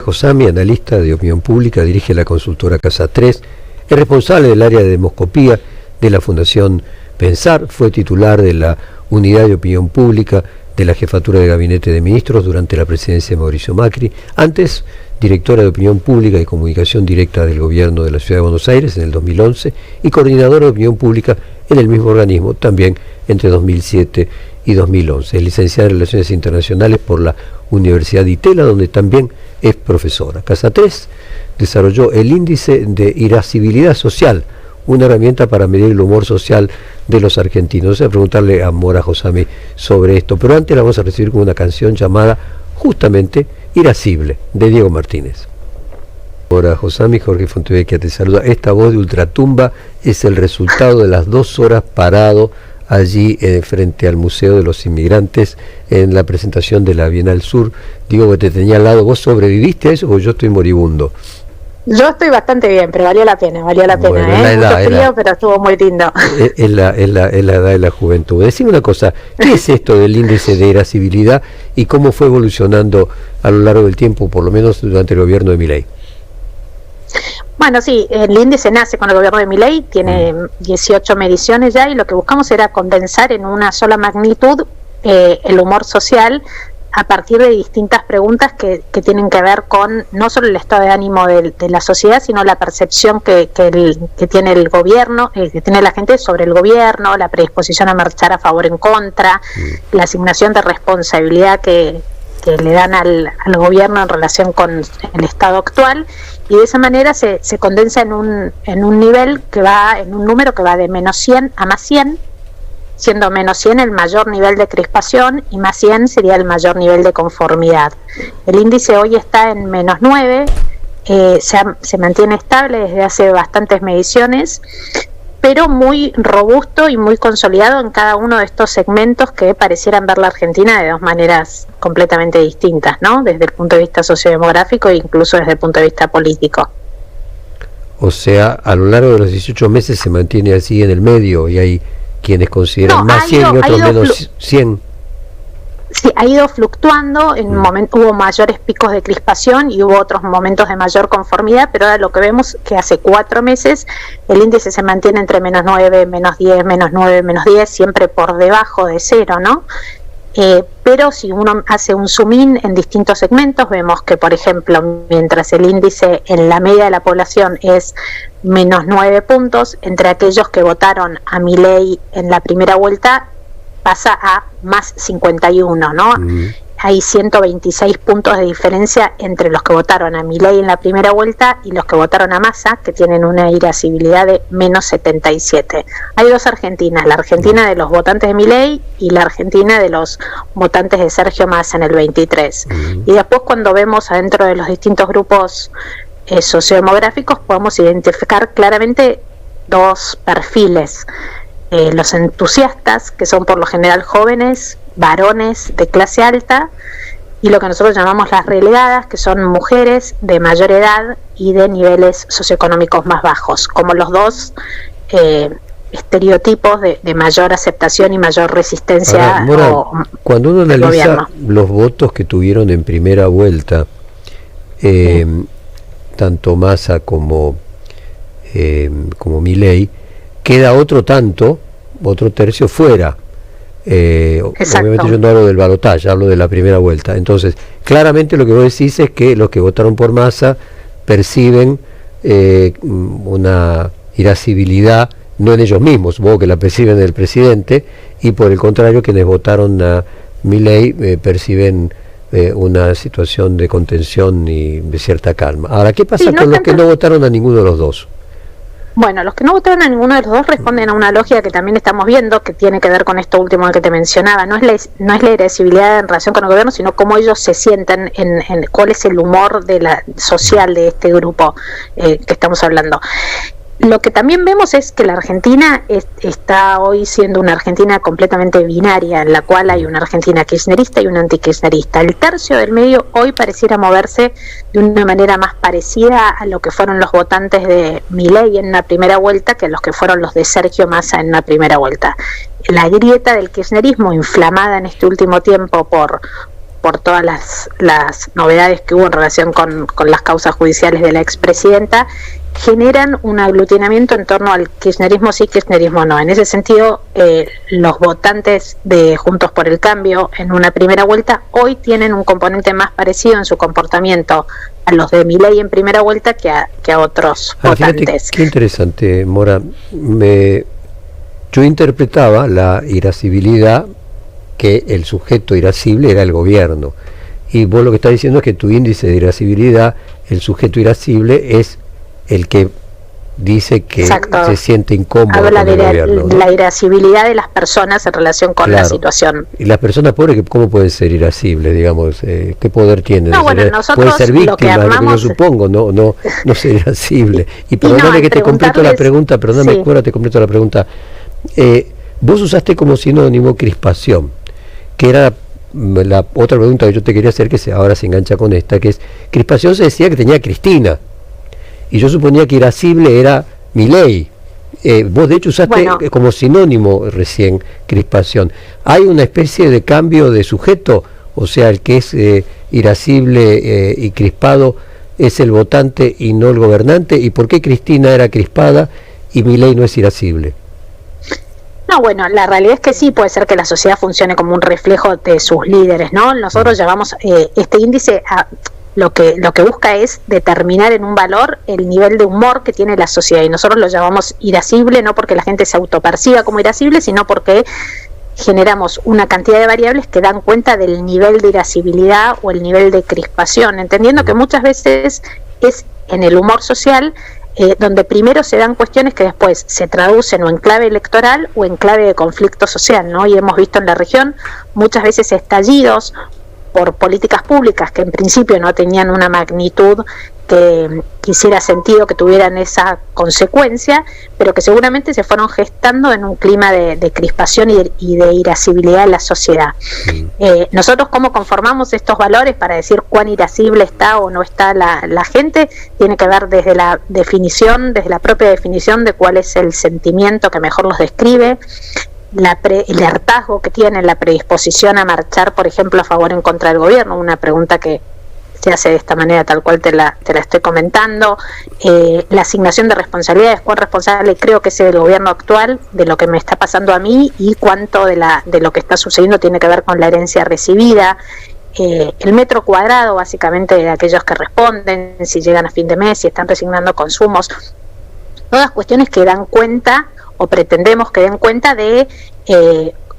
Josami, analista de opinión pública, dirige la consultora Casa 3, es responsable del área de demoscopía de la Fundación Pensar, fue titular de la Unidad de Opinión Pública de la Jefatura de Gabinete de Ministros durante la presidencia de Mauricio Macri, antes directora de Opinión Pública y Comunicación Directa del Gobierno de la Ciudad de Buenos Aires en el 2011 y coordinadora de Opinión Pública en el mismo organismo también entre 2007 y 2011. Es licenciada en Relaciones Internacionales por la Universidad de Itela, donde también es profesora. Casa 3 desarrolló el índice de irascibilidad social, una herramienta para medir el humor social de los argentinos. Voy a preguntarle a Mora Josami sobre esto, pero antes la vamos a recibir con una canción llamada justamente Irascible, de Diego Martínez. Mora Josami, Jorge Fontevecchia te saluda. Esta voz de ultratumba es el resultado de las 2 horas parado allí frente al Museo de los Inmigrantes en la presentación de la Bienal Sur. Digo que te tenía al lado. ¿Vos sobreviviste a eso o yo estoy moribundo? Yo estoy bastante bien, pero valió la pena, bueno, mucho frío, pero estuvo muy lindo. Es la edad de la juventud. Decime una cosa, ¿qué es esto del índice de irascibilidad y cómo fue evolucionando a lo largo del tiempo, por lo menos durante el gobierno de Milei? Bueno, sí, el índice nace con el gobierno de Milei, tiene 18 mediciones ya, y lo que buscamos era condensar en una sola magnitud el humor social a partir de distintas preguntas que tienen que ver con no solo el estado de ánimo de la sociedad, sino la percepción que tiene el gobierno, que tiene la gente sobre el gobierno, la predisposición a marchar a favor o en contra, la asignación de responsabilidad que le dan al gobierno en relación con el estado actual, y de esa manera se condensa en un nivel que va, en un número que va de menos 100 a más 100, siendo menos 100 el mayor nivel de crispación y más 100 sería el mayor nivel de conformidad. El índice hoy está en menos 9, se mantiene estable desde hace bastantes mediciones, pero muy robusto y muy consolidado en cada uno de estos segmentos que parecieran ver la Argentina de dos maneras completamente distintas, ¿no? Desde el punto de vista sociodemográfico e incluso desde el punto de vista político. O sea, a lo largo de los 18 meses se mantiene así en el medio y hay quienes consideran más 100 y otros menos 100. Sí, ha ido fluctuando, en hubo mayores picos de crispación y hubo otros momentos de mayor conformidad, pero ahora lo que vemos es que hace 4 meses el índice se mantiene entre menos 9, menos 10, menos 9, menos 10, siempre por debajo de 0, ¿no? Pero si uno hace un zoom in en distintos segmentos, vemos que, por ejemplo, mientras el índice en la media de la población es menos 9 puntos, entre aquellos que votaron a Milei en la primera vuelta pasa a más 51, ¿no? Hay 126 puntos de diferencia entre los que votaron a Milei en la primera vuelta y los que votaron a Massa, que tienen una irascibilidad de menos 77. Hay 2 Argentinas, la Argentina de los votantes de Milei y la Argentina de los votantes de Sergio Massa en el 23. Y después, cuando vemos adentro de los distintos grupos sociodemográficos, podemos identificar claramente 2 perfiles. Los entusiastas, que son por lo general jóvenes, varones de clase alta, y lo que nosotros llamamos las relegadas, que son mujeres de mayor edad y de niveles socioeconómicos más bajos, como los 2 estereotipos de mayor aceptación y mayor resistencia. Ahora, Mora, cuando uno analiza los votos que tuvieron en primera vuelta, tanto Massa como Milei, queda otro tercio fuera. Obviamente yo no hablo del balotaje, hablo de la primera vuelta. Entonces, claramente lo que vos decís es que los que votaron por Massa perciben una irascibilidad, no en ellos mismos, supongo que la perciben del presidente, y por el contrario, quienes votaron a Milei perciben una situación de contención y de cierta calma. Ahora, ¿qué pasa con los que no votaron a ninguno de los 2? Bueno, los que no votaron a ninguno de los 2 responden a una lógica que también estamos viendo, que tiene que ver con esto último que te mencionaba. No es la irascibilidad en relación con el gobierno, sino cómo ellos se sienten, en cuál es el humor social de este grupo que estamos hablando. Lo que también vemos es que la Argentina está hoy siendo una Argentina completamente binaria, en la cual hay una Argentina kirchnerista y una antikirchnerista. El tercio del medio hoy pareciera moverse de una manera más parecida a lo que fueron los votantes de Milei en la primera vuelta que los que fueron los de Sergio Massa en la primera vuelta. La grieta del kirchnerismo, inflamada en este último tiempo por por todas las novedades que hubo en relación con las causas judiciales de la expresidenta, generan un aglutinamiento en torno al kirchnerismo sí, kirchnerismo no. En ese sentido, los votantes de Juntos por el Cambio en una primera vuelta hoy tienen un componente más parecido en su comportamiento a los de Milei en primera vuelta que a otros votantes. Fíjate, qué interesante, Mora. Yo interpretaba la irascibilidad que el sujeto irascible era el gobierno, y vos lo que estás diciendo es que tu índice de irascibilidad, el sujeto irascible es el que dice que Exacto. Se siente incómodo Habla con el de gobierno, ¿no? la irascibilidad de las personas en relación con la situación. Y las personas pobres, ¿cómo pueden ser irascibles, digamos? ¿Qué poder tienen? No, bueno, nosotros pueden ser víctimas, lo que armamos, yo supongo, no ser irascible. Y perdóname no, que te completo la pregunta, perdóname, sí. Cora, te completo la pregunta. Vos usaste como sinónimo crispación, que era la otra pregunta que yo te quería hacer, que ahora se engancha con esta, que es, crispación se decía que tenía Cristina, y yo suponía que irascible era Milei. Vos de hecho usaste como sinónimo recién crispación. ¿Hay una especie de cambio de sujeto? O sea, el que es irascible y crispado es el votante y no el gobernante. ¿Y por qué Cristina era crispada y Milei no es irascible? No, bueno, la realidad es que sí, puede ser que la sociedad funcione como un reflejo de sus líderes, ¿no? Nosotros llamamos este índice a... Lo que busca es determinar en un valor el nivel de humor que tiene la sociedad, y nosotros lo llamamos irascible, no porque la gente se autoperciba como irascible, sino porque generamos una cantidad de variables que dan cuenta del nivel de irascibilidad o el nivel de crispación, entendiendo que muchas veces es en el humor social donde primero se dan cuestiones que después se traducen o en clave electoral o en clave de conflicto social, ¿no? Y hemos visto en la región muchas veces estallidos por políticas públicas que en principio no tenían una magnitud que hiciera sentido que tuvieran esa consecuencia, pero que seguramente se fueron gestando en un clima de crispación y de irascibilidad en la sociedad. Nosotros cómo conformamos estos valores para decir cuán irascible está o no está la gente, tiene que ver desde la definición, desde la propia definición de cuál es el sentimiento que mejor los describe, el hartazgo que tienen, la predisposición a marchar, por ejemplo, a favor o en contra del gobierno, una pregunta que se hace de esta manera tal cual te la estoy comentando, la asignación de responsabilidades, cuán responsable creo que es el gobierno actual de lo que me está pasando a mí y cuánto de lo que está sucediendo tiene que ver con la herencia recibida, el metro cuadrado básicamente de aquellos que responden, si llegan a fin de mes, si están resignando consumos, todas cuestiones que dan cuenta o pretendemos que den cuenta de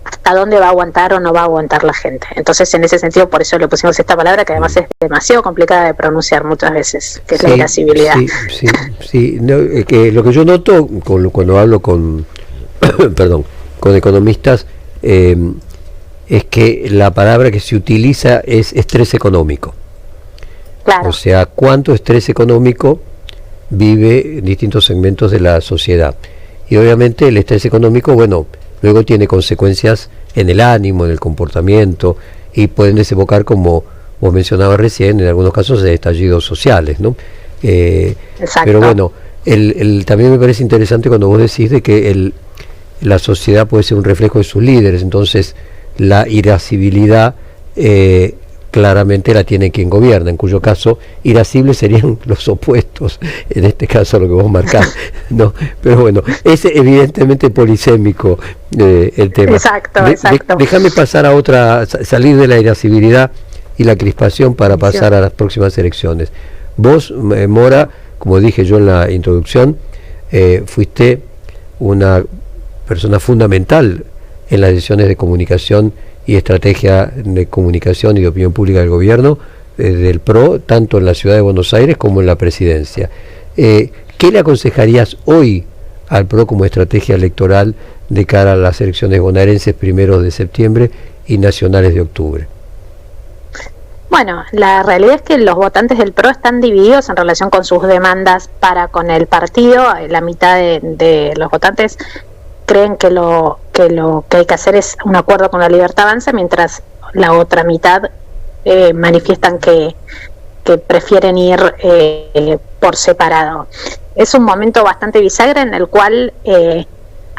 hasta dónde va a aguantar o no va a aguantar la gente. Entonces, en ese sentido, por eso le pusimos esta palabra que además es demasiado complicada de pronunciar muchas veces, que es la irascibilidad. Sí. No, que lo que yo noto cuando hablo con perdón, con economistas es que la palabra que se utiliza es estrés económico. Claro. O sea, cuánto estrés económico vive en distintos segmentos de la sociedad. Y obviamente el estrés económico, bueno, luego tiene consecuencias en el ánimo, en el comportamiento, y pueden desembocar, como vos mencionabas recién, en algunos casos de estallidos sociales, ¿no? Exacto. Pero bueno, también me parece interesante cuando vos decís de que la sociedad puede ser un reflejo de sus líderes, entonces la irascibilidad claramente la tiene quien gobierna, en cuyo caso irascibles serían los opuestos, en este caso lo que vos marcás, ¿no? Pero bueno, es evidentemente polisémico el tema. Exacto. Déjame pasar a salir de la irascibilidad y la crispación para pasar a las próximas elecciones. Vos, Mora, como dije yo en la introducción, fuiste una persona fundamental en las decisiones de comunicación y estrategia de comunicación y de opinión pública del gobierno del PRO, tanto en la ciudad de Buenos Aires como en la presidencia. ¿Qué le aconsejarías hoy al PRO como estrategia electoral de cara a las elecciones bonaerenses 1 de septiembre y nacionales de octubre? Bueno, la realidad es que los votantes del PRO están divididos en relación con sus demandas para con el partido. La mitad de los votantes creen que lo que hay que hacer es un acuerdo con la Libertad Avanza, mientras la otra mitad manifiestan que prefieren ir por separado. Es un momento bastante bisagra en el cual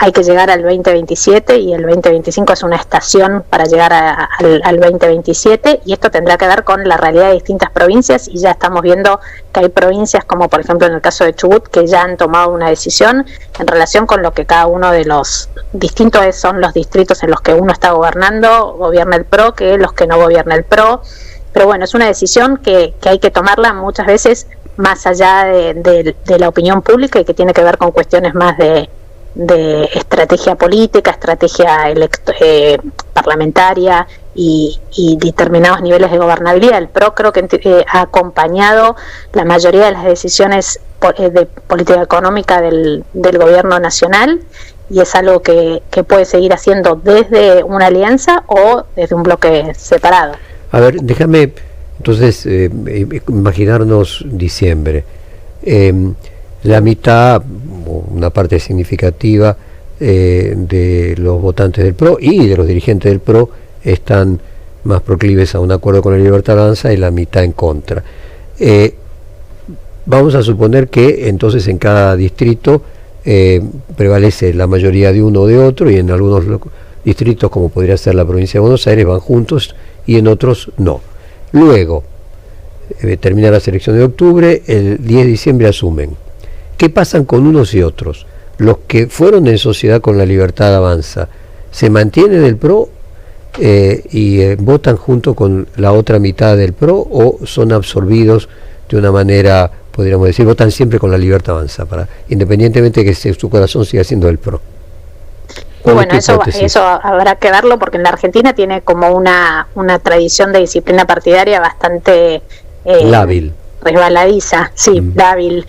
hay que llegar al 2027 y el 2025 es una estación para llegar al 2027, y esto tendrá que ver con la realidad de distintas provincias, y ya estamos viendo que hay provincias como por ejemplo en el caso de Chubut que ya han tomado una decisión en relación con lo que cada uno de los distintos son los distritos en los que uno está gobernando, gobierna el PRO, que los que no gobierna el PRO. Pero bueno, es una decisión que hay que tomarla muchas veces más allá de la opinión pública, y que tiene que ver con cuestiones más de estrategia política, estrategia parlamentaria y determinados niveles de gobernabilidad. El PRO creo que ha acompañado la mayoría de las decisiones de política económica del gobierno nacional, y es algo que puede seguir haciendo desde una alianza o desde un bloque separado. A ver, déjame entonces imaginarnos diciembre. La mitad, una parte significativa de los votantes del PRO y de los dirigentes del PRO están más proclives a un acuerdo con la Libertad Avanza, y la mitad en contra. Vamos a suponer que entonces en cada distrito prevalece la mayoría de uno o de otro, y en algunos distritos, como podría ser la provincia de Buenos Aires, van juntos y en otros no. Luego termina la elección de octubre, el 10 de diciembre asumen. ¿Qué pasan con unos y otros? Los que fueron en sociedad con la Libertad Avanza, ¿se mantienen el PRO y votan junto con la otra mitad del PRO, o son absorbidos de una manera, podríamos decir, votan siempre con la Libertad Avanza, independientemente de que su corazón siga siendo el PRO? Y bueno, eso habrá que verlo, porque en la Argentina tiene como una tradición de disciplina partidaria bastante lábil, resbaladiza, sí, lábil.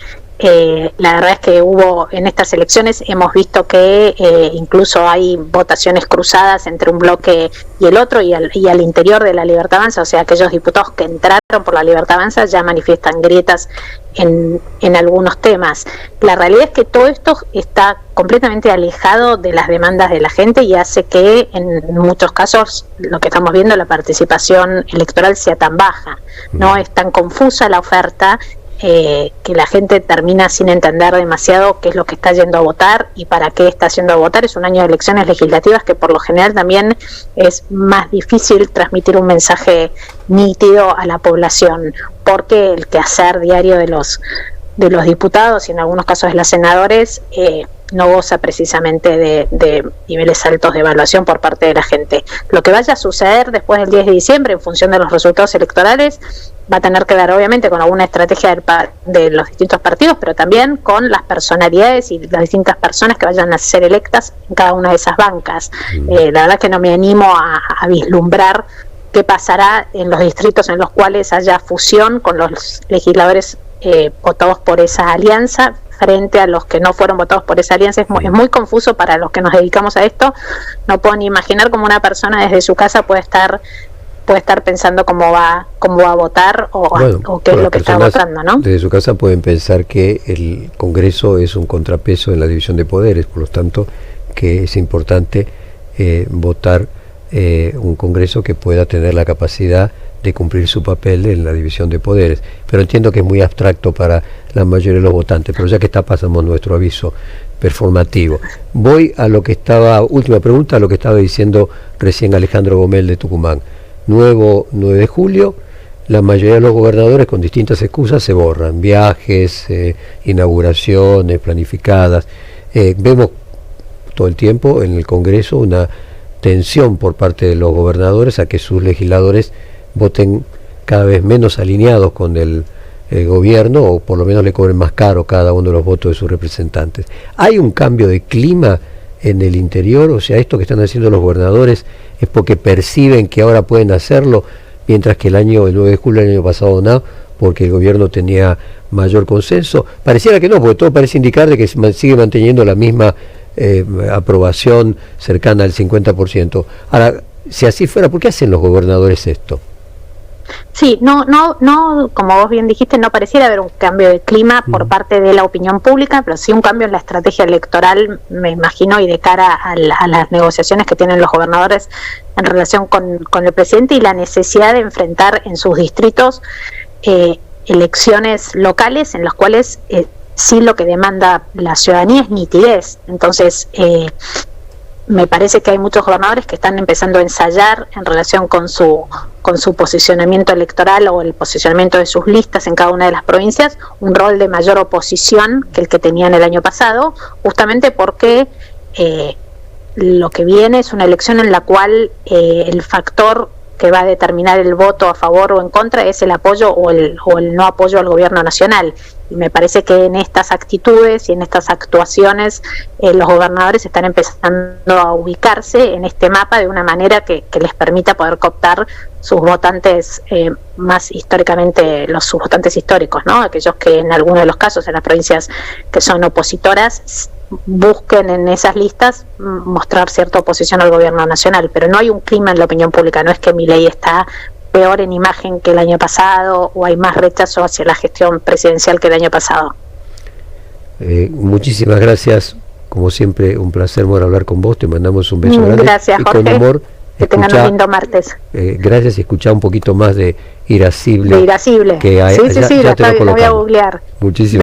La verdad es que hubo en estas elecciones, hemos visto que incluso hay votaciones cruzadas entre un bloque y el otro, y al interior de la Libertad Avanza, o sea, aquellos diputados que entraron por la Libertad Avanza ya manifiestan grietas en algunos temas. La realidad es que todo esto está completamente alejado de las demandas de la gente, y hace que en muchos casos lo que estamos viendo, la participación electoral sea tan baja, no es tan confusa la oferta, que la gente termina sin entender demasiado qué es lo que está yendo a votar y para qué está yendo a votar. Es un año de elecciones legislativas que por lo general también es más difícil transmitir un mensaje nítido a la población, porque el quehacer diario de los diputados y en algunos casos de los senadores no goza precisamente de niveles altos de evaluación por parte de la gente. Lo que vaya a suceder después del 10 de diciembre en función de los resultados electorales va a tener que ver obviamente con alguna estrategia de los distintos partidos, pero también con las personalidades y las distintas personas que vayan a ser electas en cada una de esas bancas. La verdad es que no me animo a vislumbrar qué pasará en los distritos en los cuales haya fusión con los legisladores votados por esa alianza frente a los que no fueron votados por esa alianza. Es muy confuso para los que nos dedicamos a esto. No puedo ni imaginar cómo una persona desde su casa puede estar pensando cómo va a votar o qué es lo que está votando, ¿no? Desde su casa pueden pensar que el Congreso es un contrapeso en la división de poderes, por lo tanto que es importante votar un Congreso que pueda tener la capacidad de cumplir su papel en la división de poderes. Pero entiendo que es muy abstracto para la mayoría de los votantes, pero ya que está, pasamos nuestro aviso performativo. Voy a lo que última pregunta, a lo que estaba diciendo recién Alejandro Gomel de Tucumán. Nuevo 9 de julio, la mayoría de los gobernadores con distintas excusas se borran, viajes, inauguraciones planificadas. Vemos todo el tiempo en el Congreso una tensión por parte de los gobernadores a que sus legisladores voten cada vez menos alineados con el gobierno, o por lo menos le cobren más caro cada uno de los votos de sus representantes. ¿Hay un cambio de clima en el interior? O sea, esto que están haciendo los gobernadores es porque perciben que ahora pueden hacerlo, mientras que el 9 de julio del año pasado no, porque el gobierno tenía mayor consenso. Pareciera que no, porque todo parece indicar de que sigue manteniendo la misma aprobación cercana al 50%. Ahora, si así fuera, ¿por qué hacen los gobernadores esto? Sí, no, como vos bien dijiste, no pareciera haber un cambio de clima por parte de la opinión pública, pero sí un cambio en la estrategia electoral, me imagino, y de cara a las negociaciones que tienen los gobernadores en relación con el presidente, y la necesidad de enfrentar en sus distritos elecciones locales en las cuales sí lo que demanda la ciudadanía es nitidez. Entonces, me parece que hay muchos gobernadores que están empezando a ensayar en relación con su posicionamiento electoral o el posicionamiento de sus listas en cada una de las provincias, un rol de mayor oposición que el que tenían el año pasado, justamente porque lo que viene es una elección en la cual el factor que va a determinar el voto a favor o en contra es el apoyo o el no apoyo al gobierno nacional. Y me parece que en estas actitudes y en estas actuaciones los gobernadores están empezando a ubicarse en este mapa de una manera que les permita poder cooptar sus votantes más históricamente, sus votantes históricos, ¿no? Aquellos que en algunos de los casos, en las provincias que son opositoras, busquen en esas listas mostrar cierta oposición al gobierno nacional, pero no hay un clima en la opinión pública, no es que Milei está peor en imagen que el año pasado o hay más rechazo hacia la gestión presidencial que el año pasado. Muchísimas gracias, como siempre un placer hablar con vos, te mandamos un beso grande. Gracias, y Jorge, con humor, que tengan un lindo martes. Gracias, y escuchá un poquito más de Irascible. De Irascible, que sí, lo voy a googlear. Muchísimas